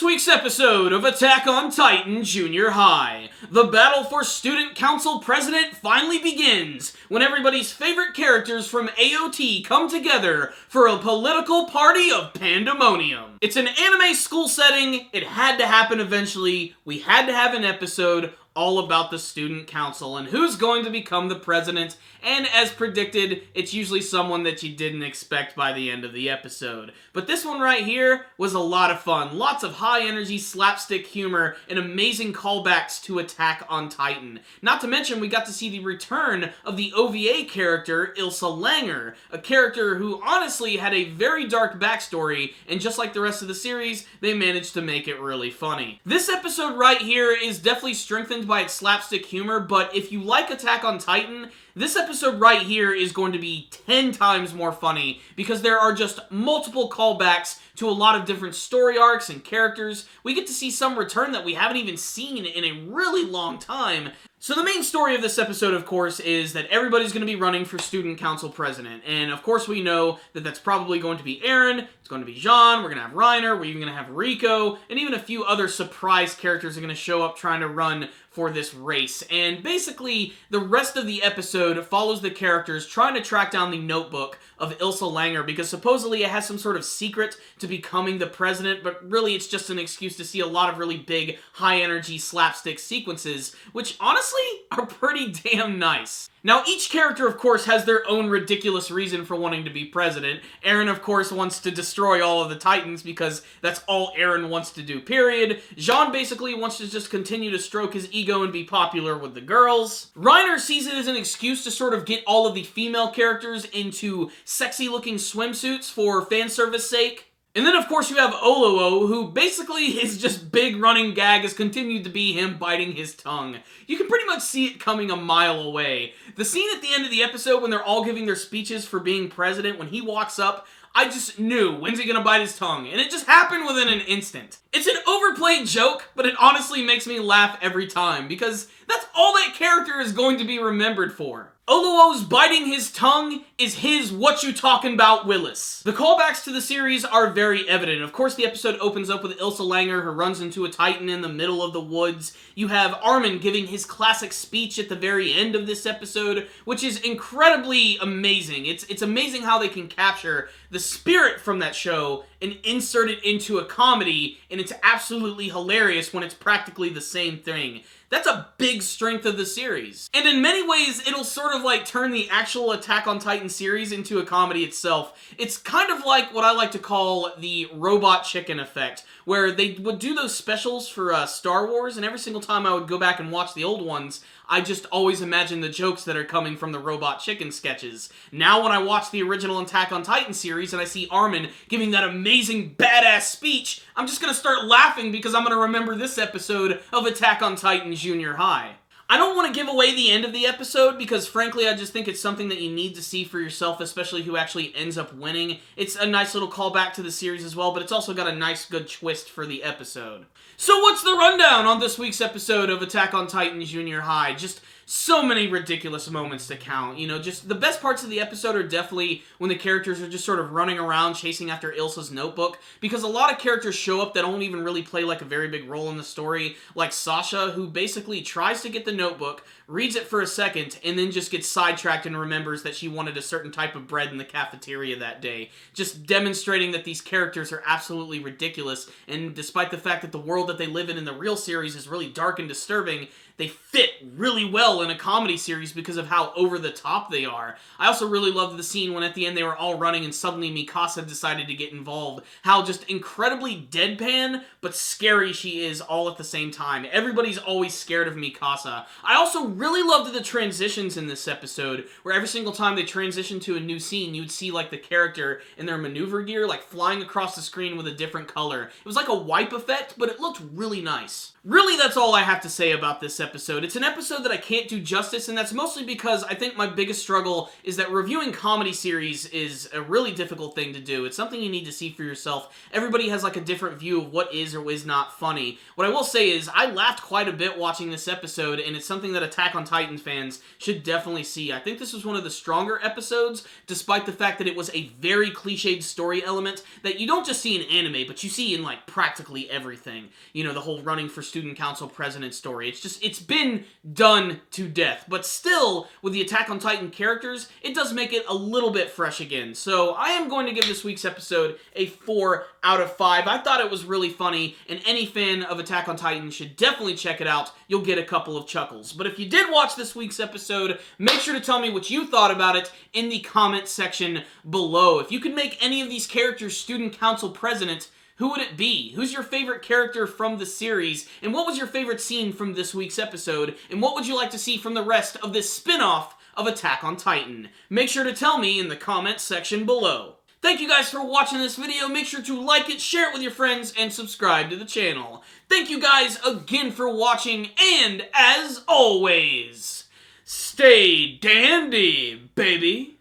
week's episode of Attack on Titan Junior High. The battle for Student Council President finally begins when everybody's favorite characters from AOT come together for a political party of Pandemonium. It's an anime school setting, it had to happen eventually, we had to have an episode all about the student council and who's going to become the president, and as predicted, it's usually someone that you didn't expect by the end of the episode. But this one right here was a lot of fun. Lots of high-energy slapstick humor and amazing callbacks to Attack on Titan. Not to mention, we got to see the return of the OVA character, Ilsa Langer, a character who honestly had a very dark backstory, and just like the rest of the series, they managed to make it really funny. This episode right here is definitely strengthened by its slapstick humor, but if you like Attack on Titan, this episode right here is going to be 10 times more funny because there are just multiple callbacks to a lot of different story arcs and characters. We get to see some return that we haven't even seen in a really long time. So the main story of this episode, of course, is that everybody's going to be running for student council president. And of course we know that that's probably going to be Eren, it's going to be Jean, we're going to have Reiner, we're even going to have Rico, and even a few other surprise characters are going to show up trying to run for this race. And basically, the rest of the episode follows the characters trying to track down the notebook of Ilsa Langer, because supposedly it has some sort of secret to becoming the president, but really it's just an excuse to see a lot of really big, high-energy slapstick sequences, which honestly are pretty damn nice. Now, each character, of course, has their own ridiculous reason for wanting to be president. Eren, of course, wants to destroy all of the Titans because that's all Eren wants to do, period. Jean basically wants to just continue to stroke his ego and be popular with the girls. Reiner sees it as an excuse to sort of get all of the female characters into sexy-looking swimsuits for fan service sake. And then, of course, you have Oluo, who basically his just big running gag has continued to be him biting his tongue. You can pretty much see it coming a mile away. The scene at the end of the episode when they're all giving their speeches for being president, when he walks up, I just knew, when's he gonna bite his tongue? And it just happened within an instant. It's an overplayed joke, but it honestly makes me laugh every time, because that's all that character is going to be remembered for. Oluo's biting his tongue is his "what you talking about" Willis. The callbacks to the series are very evident. Of course, the episode opens up with Ilsa Langer, who runs into a Titan in the middle of the woods. You have Armin giving his classic speech at the very end of this episode, which is incredibly amazing. It's amazing how they can capture the spirit from that show and insert it into a comedy, and it's absolutely hilarious when it's practically the same thing. That's a big strength of the series. And in many ways, it'll sort of like turn the actual Attack on Titan series into a comedy itself. It's kind of like what I like to call the Robot Chicken effect, where they would do those specials for Star Wars, and every single time I would go back and watch the old ones, I just always imagine the jokes that are coming from the Robot Chicken sketches. Now when I watch the original Attack on Titan series and I see Armin giving that amazing badass speech, I'm just gonna start laughing because I'm gonna remember this episode of Attack on Titan Junior High. I don't want to give away the end of the episode because, frankly, I just think it's something that you need to see for yourself, especially who actually ends up winning. It's a nice little callback to the series as well, but it's also got a nice, good twist for the episode. So what's the rundown on this week's episode of Attack on Titan Junior High? Just so many ridiculous moments to count. You know, just the best parts of the episode are definitely when the characters are just sort of running around chasing after Ilsa's notebook, because a lot of characters show up that don't even really play like a very big role in the story, like Sasha, who basically tries to get the notebook, reads it for a second, and then just gets sidetracked and remembers that she wanted a certain type of bread in the cafeteria that day. Just demonstrating that these characters are absolutely ridiculous, and despite the fact that the world that they live in the real series is really dark and disturbing, they fit really well in a comedy series because of how over the top they are. I also really loved the scene when at the end they were all running and suddenly Mikasa decided to get involved. How just incredibly deadpan but scary she is all at the same time. Everybody's always scared of Mikasa. I also really loved the transitions in this episode, where every single time they transitioned to a new scene, you'd see like the character in their maneuver gear like flying across the screen with a different color. It was like a wipe effect, but it looked really nice. Really, that's all I have to say about this episode. It's an episode that I can't do justice, and that's mostly because I think my biggest struggle is that reviewing comedy series is a really difficult thing to do. It's something you need to see for yourself. Everybody has like a different view of what is or is not funny. What I will say is I laughed quite a bit watching this episode, and it's something that Attack Attack on Titan fans should definitely see. I think this was one of the stronger episodes, despite the fact that it was a very cliched story element that you don't just see in anime, but you see in, like, practically everything. You know, the whole running for student council president story. It's been done to death. But still, with the Attack on Titan characters, it does make it a little bit fresh again. So I am going to give this week's episode a 4 out of 5. I thought it was really funny, and any fan of Attack on Titan should definitely check it out. You'll get a couple of chuckles. But if you did watch this week's episode, make sure to tell me what you thought about it in the comment section below. If you could make any of these characters student council president, who would it be? Who's your favorite character from the series? And what was your favorite scene from this week's episode? And what would you like to see from the rest of this spin-off of Attack on Titan? Make sure to tell me in the comments section below. Thank you guys for watching this video. Make sure to like it, share it with your friends, and subscribe to the channel. Thank you guys again for watching, and as always, stay dandy, baby!